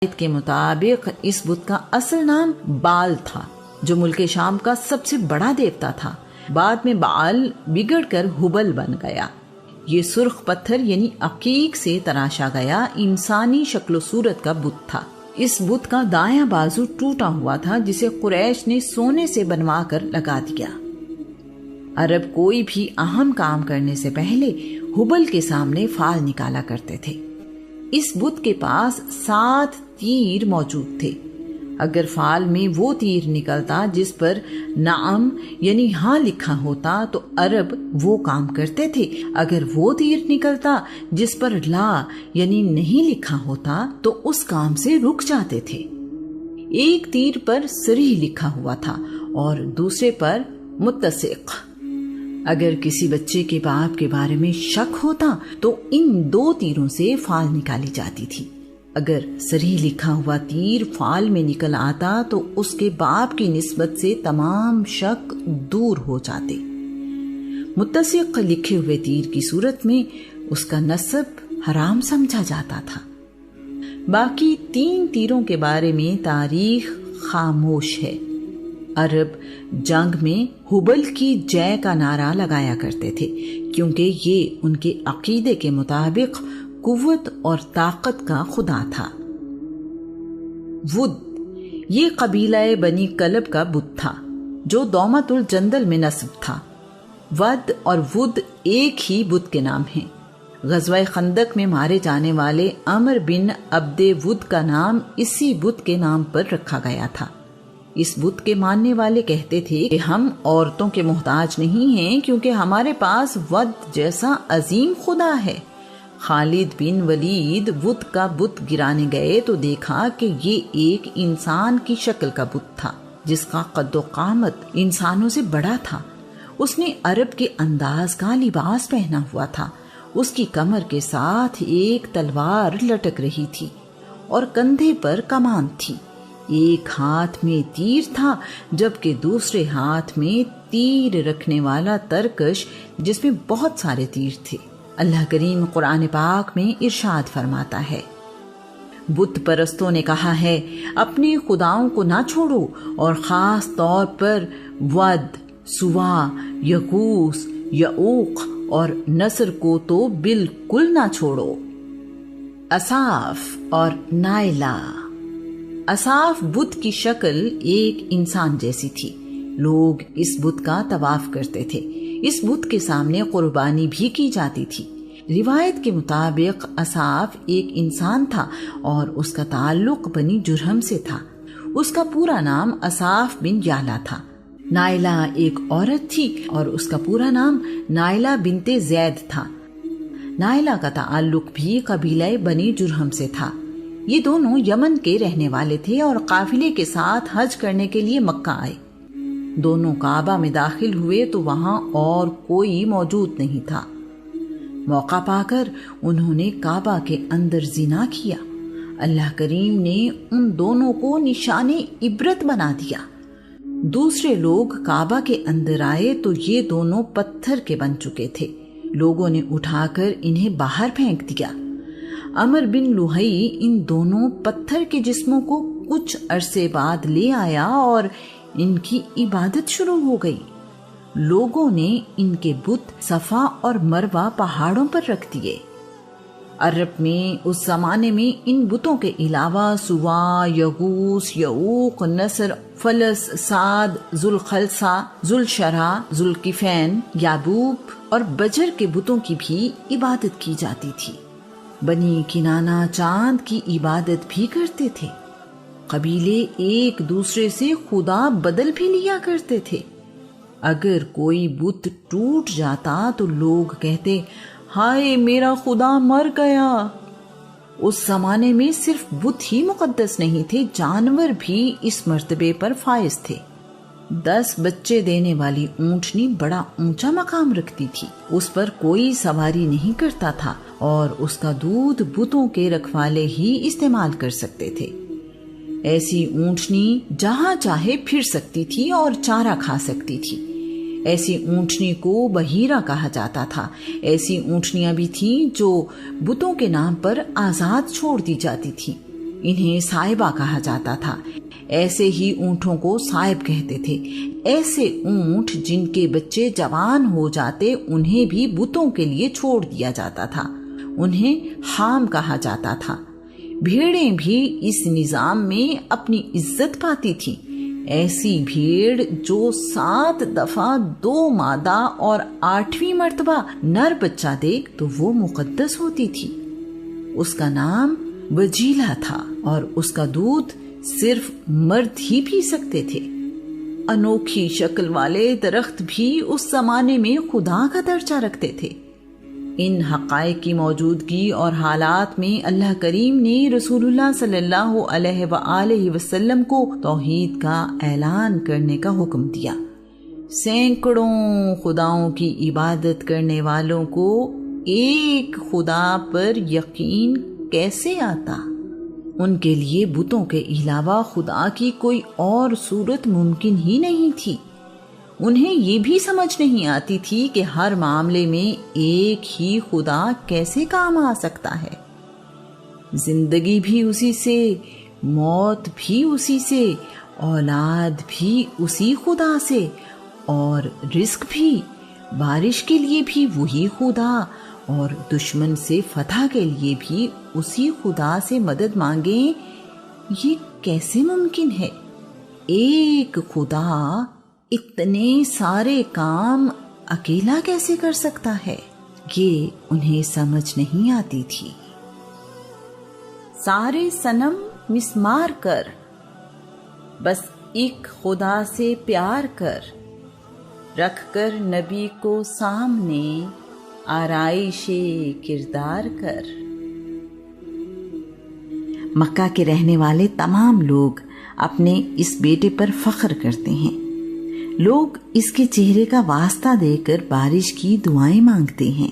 کے مطابق اس بت کا اصل نام بال تھا، جو ملک شام کا سب سے بڑا دیوتا تھا۔ بعد میں بال بگڑ کر ہبل بن گیا۔ یہ سرخ پتھر یعنی عقیق سے تراشا گیا انسانی شکل و صورت کا بت تھا۔ اس بت کا دایاں بازو ٹوٹا ہوا تھا، جسے قریش نے سونے سے بنوا کر لگا دیا۔ عرب کوئی بھی اہم کام کرنے سے پہلے ہبل کے سامنے فال نکالا کرتے تھے۔ اس بت کے پاس 7 تیر موجود تھے۔ اگر فال میں وہ تیر نکلتا جس پر نعم یعنی ہاں لکھا ہوتا تو عرب وہ کام کرتے تھے، اگر وہ تیر نکلتا جس پر لا یعنی نہیں لکھا ہوتا تو اس کام سے رک جاتے تھے۔ ایک تیر پر صریح لکھا ہوا تھا اور دوسرے پر متسق۔ اگر کسی بچے کے باپ کے بارے میں شک ہوتا تو ان 2 تیروں سے فال نکالی جاتی تھی۔ اگر صریح لکھا ہوا تیر فال میں نکل آتا تو اس کے باپ کی نسبت سے تمام شک دور ہو جاتے۔ متسق لکھے ہوئے تیر کی صورت میں اس کا نسب حرام سمجھا جاتا تھا۔ باقی 3 تیروں کے بارے میں تاریخ خاموش ہے۔ عرب جنگ میں ہبل کی جے کا نعرہ لگایا کرتے تھے، کیونکہ یہ ان کے عقیدے کے مطابق قوت اور طاقت کا خدا تھا۔ ود یہ قبیلہ بنی کلب کا بت تھا، جو دومت الجندل میں نسب تھا۔ ود اور ود ایک ہی بت کے نام ہیں۔ غزوہ خندق میں مارے جانے والے عمر بن عبد ود کا نام اسی بت کے نام پر رکھا گیا تھا۔ اس بت کے ماننے والے کہتے تھے کہ ہم عورتوں کے محتاج نہیں ہیں، کیونکہ ہمارے پاس ود جیسا عظیم خدا ہے۔ خالد بن ولید ود کا بت گرانے گئے تو دیکھا کہ یہ ایک انسان کی شکل کا بت تھا، جس کا قد و قامت انسانوں سے بڑا تھا۔ اس نے عرب کے انداز کا لباس پہنا ہوا تھا۔ اس کی کمر کے ساتھ ایک تلوار لٹک رہی تھی اور کندھے پر کمان تھی۔ ایک ہاتھ میں تیر تھا، جبکہ دوسرے ہاتھ میں تیر رکھنے والا ترکش، جس میں بہت سارے تیر تھے۔ اللہ کریم قرآن پاک میں ارشاد فرماتا ہے، بت پرستوں نے کہا ہے اپنے خداؤں کو نہ چھوڑو، اور خاص طور پر ود، سوا، یغوث، یعوق اور نصر کو تو بالکل نہ چھوڑو۔ اصاف اور نائلہ۔ اصاف بت کی شکل ایک انسان جیسی تھی۔ لوگ اس بت کا طواف کرتے تھے۔ اس بت کے سامنے قربانی بھی کی جاتی تھی۔ روایت کے مطابق اصاف ایک انسان تھا اور اس کا تعلق بنی جرہم سے تھا۔ اس کا پورا نام اصاف بن یعلا تھا۔ نائلہ ایک عورت تھی اور اس کا پورا نام نائلہ بنت زید تھا۔ نائلہ کا تعلق بھی قبیلہ بنی جرہم سے تھا۔ یہ دونوں یمن کے رہنے والے تھے اور قافلے کے ساتھ حج کرنے کے لیے مکہ آئے۔ دونوں کعبہ میں داخل ہوئے تو وہاں اور کوئی موجود نہیں تھا۔ موقع پا کر انہوں نے کعبہ کے اندر زنا کیا۔ اللہ کریم نے ان دونوں کو نشان عبرت بنا دیا۔ دوسرے لوگ کعبہ کے اندر آئے تو یہ دونوں پتھر کے بن چکے تھے۔ لوگوں نے اٹھا کر انہیں باہر پھینک دیا۔ عمر بن لوہی ان دونوں پتھر کے جسموں کو کچھ عرصے بعد لے آیا اور ان کی عبادت شروع ہو گئی۔ لوگوں نے ان کے بت صفا اور مروہ پہاڑوں پر رکھ دیے۔ عرب میں اس زمانے میں ان بتوں کے علاوہ سوا، یغوث، یعوق، نصر، فلس، سعد، ذوالخلصہ، ذوالشرا، ذوالکفین، یابوب اور بجر کے بتوں کی بھی عبادت کی جاتی تھی۔ بنی کنانہ چاند کی عبادت بھی کرتے تھے۔ قبیلے ایک دوسرے سے خدا بدل بھی لیا کرتے تھے۔ اگر کوئی بت ٹوٹ جاتا تو لوگ کہتے، ہائے میرا خدا مر گیا۔ اس زمانے میں صرف بت ہی مقدس نہیں تھے، جانور بھی اس مرتبے پر فائز تھے۔ 10 بچے دینے والی اونٹنی بڑا اونچا مقام رکھتی تھی۔ اس پر کوئی سواری نہیں کرتا تھا اور اس کا دودھ بتوں کے رکھوالے ہی استعمال کر سکتے تھے۔ ایسی اونٹنی جہاں چاہے پھر سکتی تھی اور چارہ کھا سکتی تھی۔ ایسی اونٹنی کو بحیرہ کہا جاتا تھا۔ ایسی اونٹنیاں بھی تھیں جو بتوں کے نام پر آزاد چھوڑ دی جاتی تھی۔ انہیں صائبہ کہا جاتا تھا۔ ایسے ہی اونٹوں کو صائب کہتے تھے۔ ایسے اونٹ جن کے بچے جوان ہو جاتے انہیں بھی بتوں کے لیے چھوڑ دیا جاتا تھا، انہیں حام کہا جاتا تھا۔ بھیڑیں بھی اس نظام میں اپنی عزت پاتی تھیں۔ ایسی بھیڑ جو 7 دفعہ 2 مادہ اور 8ویں مرتبہ نر بچہ دے تو وہ مقدس ہوتی تھی۔ اس کا نام وجیلہ تھا اور اس کا دودھ صرف مرد ہی پی سکتے تھے۔ انوکھی شکل والے درخت بھی اس زمانے میں خدا کا درجہ رکھتے تھے۔ ان حقائق کی موجودگی اور حالات میں اللہ کریم نے رسول اللہ صلی اللہ علیہ وآلہ وسلم کو توحید کا اعلان کرنے کا حکم دیا۔ سینکڑوں خداؤں کی عبادت کرنے والوں کو ایک خدا پر یقین کیسے آتا؟ ان کے لیے بتوں کے علاوہ خدا کی کوئی اور صورت ممکن ہی نہیں تھی۔ انہیں یہ بھی سمجھ نہیں آتی تھی کہ ہر معاملے میں ایک ہی خدا کیسے کام آ سکتا ہے۔ زندگی بھی اسی سے، موت بھی اسی سے، اولاد بھی اسی خدا سے، اور رزق بھی، بارش کے لیے بھی وہی خدا، اور دشمن سے فتح کے لیے بھی اسی خدا سے مدد مانگیں۔ یہ کیسے ممکن ہے؟ ایک خدا اتنے سارے کام اکیلا کیسے کر سکتا ہے؟ یہ انہیں سمجھ نہیں آتی تھی۔ سارے صنم مسمار کر، بس ایک خدا سے پیار کر، رکھ کر نبی کو سامنے آرائش کردار کر۔ مکہ کے رہنے والے تمام لوگ اپنے اس بیٹے پر فخر کرتے ہیں۔ لوگ اس کے چہرے کا واسطہ دے کر بارش کی دعائیں مانگتے ہیں۔